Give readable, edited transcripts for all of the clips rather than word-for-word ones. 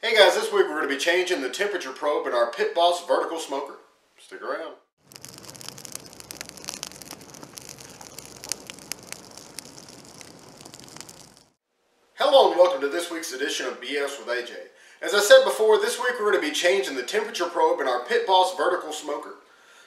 Hey guys, this week we're going to be changing the temperature probe in our pitboss vertical smoker. Stick around. Hello and welcome to this week's edition of BS with AJ. As I said before, this week we're going to be changing the temperature probe in our pitboss vertical smoker.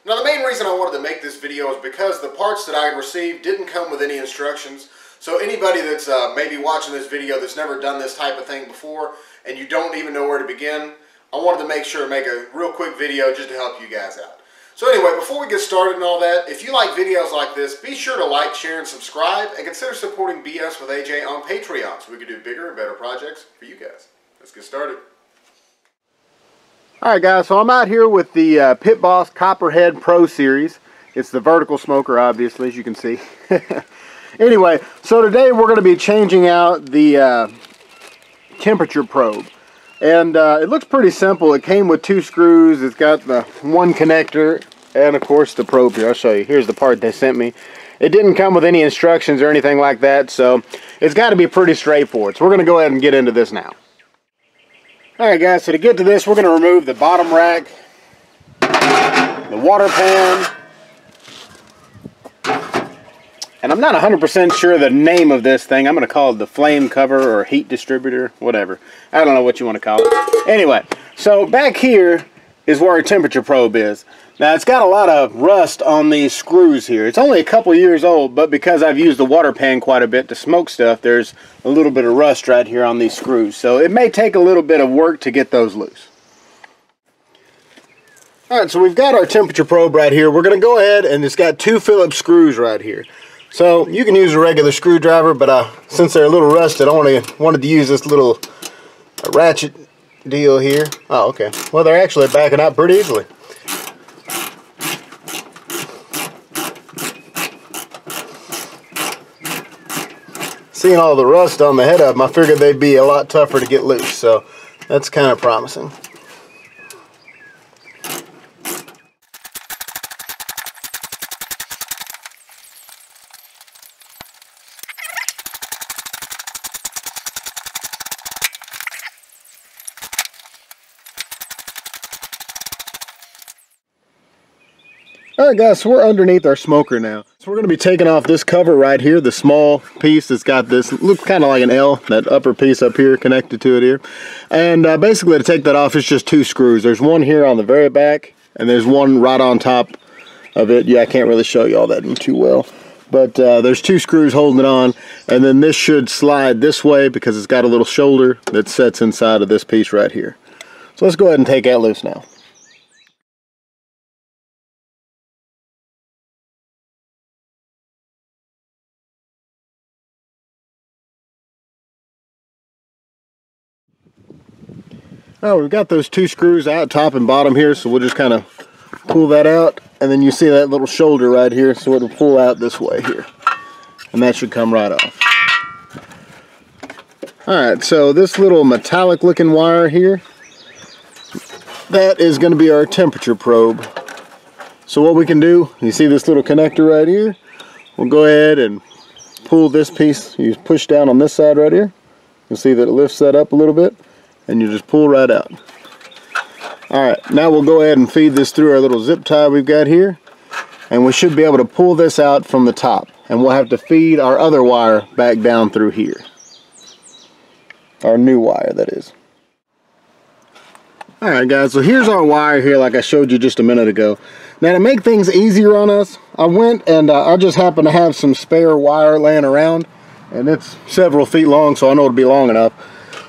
Now the main reason I wanted to make this video is because the parts that I received didn't come with any instructions. So anybody that's maybe watching this video that's never done this type of thing before and you don't even know where to begin, I wanted to make sure to make a real quick video just to help you guys out. So anyway, before we get started and all that, if you like videos like this, be sure to like, share, and subscribe, and consider supporting BS with AJ on Patreon so we can do bigger and better projects for you guys. Let's get started. Alright guys, so I'm out here with the pitboss Copperhead Pro Series. It's the vertical smoker, obviously, as you can see. Anyway, so today we're going to be changing out the temperature probe. And it looks pretty simple. It came with 2 screws. It's got the one connector and of course the probe here. I'll show you. Here's the part they sent me. It didn't come with any instructions or anything like that, so it's got to be pretty straightforward. So we're going to go ahead and get into this now. Alright guys, so to get to this, we're going to remove the bottom rack, the water pan, and I'm not 100% sure the name of this thing. I'm going to call it the flame cover or heat distributor, whatever. I don't know what you want to call it. Anyway, so back here is where our temperature probe is. Now it's got a lot of rust on these screws here. It's only a couple years old, but because I've used the water pan quite a bit to smoke stuff, there's a little bit of rust right here on these screws. So it may take a little bit of work to get those loose. Alright, so we've got our temperature probe right here. We're going to go ahead, and it's got 2 Phillips screws right here. So you can use a regular screwdriver, but since they're a little rusted, I wanted to use this little ratchet deal here. Oh, okay. Well, they're actually backing out pretty easily. Seeing all the rust on the head of them, I figured they'd be a lot tougher to get loose, so that's kind of promising. Alright guys, so we're underneath our smoker now. So we're going to be taking off this cover right here, the small piece that's got this, looks kind of like an L, that upper piece up here connected to it here. And basically to take that off, it's just 2 screws. There's one here on the very back, and there's one right on top of it. Yeah, I can't really show you all that too well. But there's 2 screws holding it on, and then this should slide this way because it's got a little shoulder that sets inside of this piece right here. So let's go ahead and take that loose now. Oh, we've got those 2 screws out, top and bottom here, so we'll just kind of pull that out, and then you see that little shoulder right here, so it'll pull out this way here, and that should come right off. Alright, so this little metallic looking wire here, that is going to be our temperature probe. So what we can do, you see this little connector right here, we'll go ahead and pull this piece, you push down on this side right here, you'll see that it lifts that up a little bit, and you just pull right out. Alright, now we'll go ahead and feed this through our little zip tie we've got here, and we should be able to pull this out from the top, and we'll have to feed our other wire back down through here. Our new wire, that is. Alright guys, so here's our wire here like I showed you just a minute ago. Now to make things easier on us, I went and I just happen to have some spare wire laying around, and it's several feet long, so I know it'll be long enough.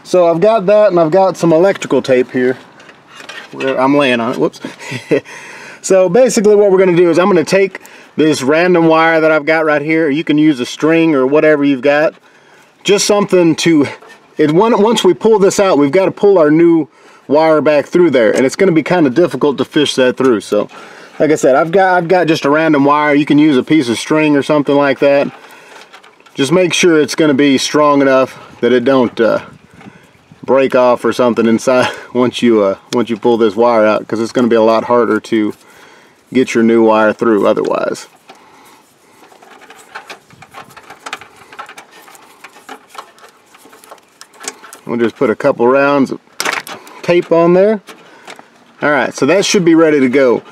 So I've got that, and I've got some electrical tape here where I'm laying on it. Whoops. So basically what we're going to do is I'm going to take this random wire that I've got right here. You can use a string or whatever you've got. Just something to, once we pull this out, we've got to pull our new wire back through there, and it's going to be kind of difficult to fish that through. So like I said, I've got just a random wire. You can use a piece of string or something like that. Just make sure it's going to be strong enough that it don't break off or something inside once you pull this wire out, because it's going to be a lot harder to get your new wire through otherwise. We'll just put a couple rounds of tape on there. Alright, so that should be ready to go.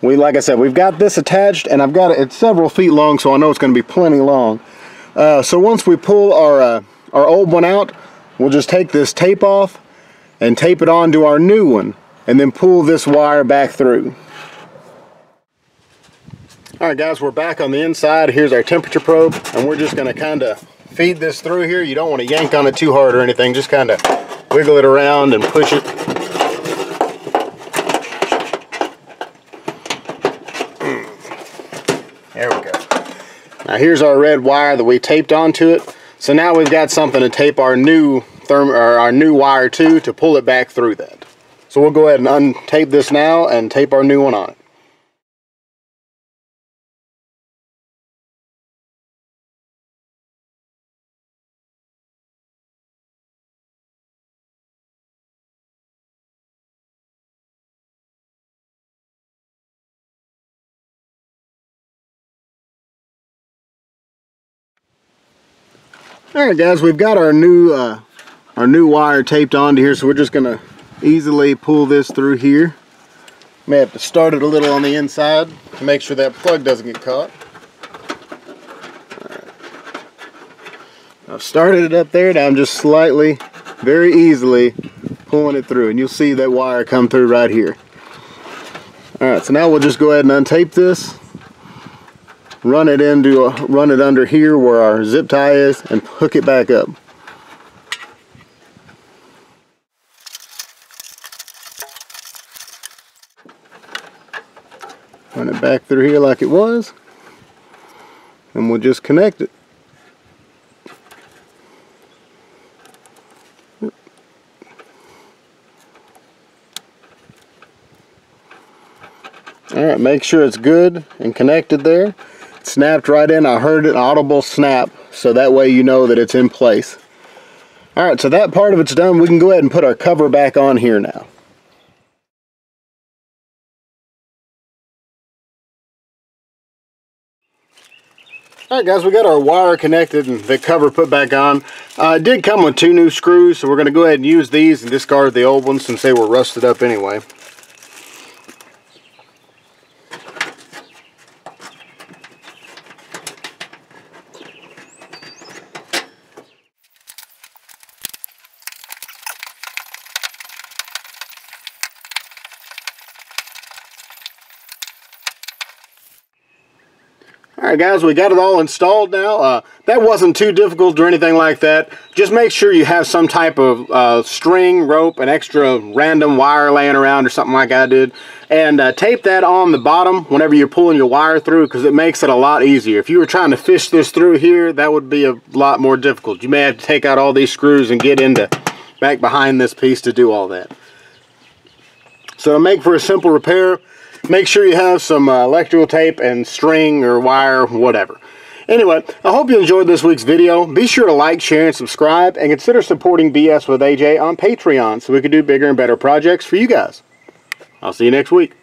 Like I said, we've got this attached, and I've got it's several feet long, so I know it's going to be plenty long. So once we pull our old one out, we'll just take this tape off and tape it onto our new one, and then pull this wire back through. Alright guys, we're back on the inside. Here's our temperature probe, and we're just going to kind of feed this through here. You don't want to yank on it too hard or anything, just kind of wiggle it around and push it. There we go. Now here's our red wire that we taped onto it. So now we've got something to tape our new wire to pull it back through that. So we'll go ahead and untape this now and tape our new one on it. Alright guys, we've got our new wire taped onto here, so we're just going to easily pull this through here. May have to start it a little on the inside to make sure that plug doesn't get caught. Alright. I've started it up there, now I'm just slightly, very easily pulling it through, and you'll see that wire come through right here. Alright, so now we'll just go ahead and untape this. Run it under here where our zip tie is, and hook it back up. Run it back through here like it was, and we'll just connect it. Alright, make sure it's good and connected there. It snapped right in. I heard an audible snap, so that way you know that it's in place. Alright, so that part of it's done. We can go ahead and put our cover back on here now. Alright guys, we got our wire connected and the cover put back on. It did come with 2 new screws, so we're going to go ahead and use these and discard the old ones since they were rusted up anyway. Alright guys, we got it all installed now. That wasn't too difficult or anything like that. Just make sure you have some type of string, rope, an extra random wire laying around or something like I did. And tape that on the bottom whenever you're pulling your wire through, because it makes it a lot easier. If you were trying to fish this through here, that would be a lot more difficult. You may have to take out all these screws and get back behind this piece to do all that. So to make for a simple repair, make sure you have some electrical tape and string or wire, whatever. Anyway, I hope you enjoyed this week's video. Be sure to like, share, and subscribe, and consider supporting BS with AJ on Patreon so we can do bigger and better projects for you guys. I'll see you next week.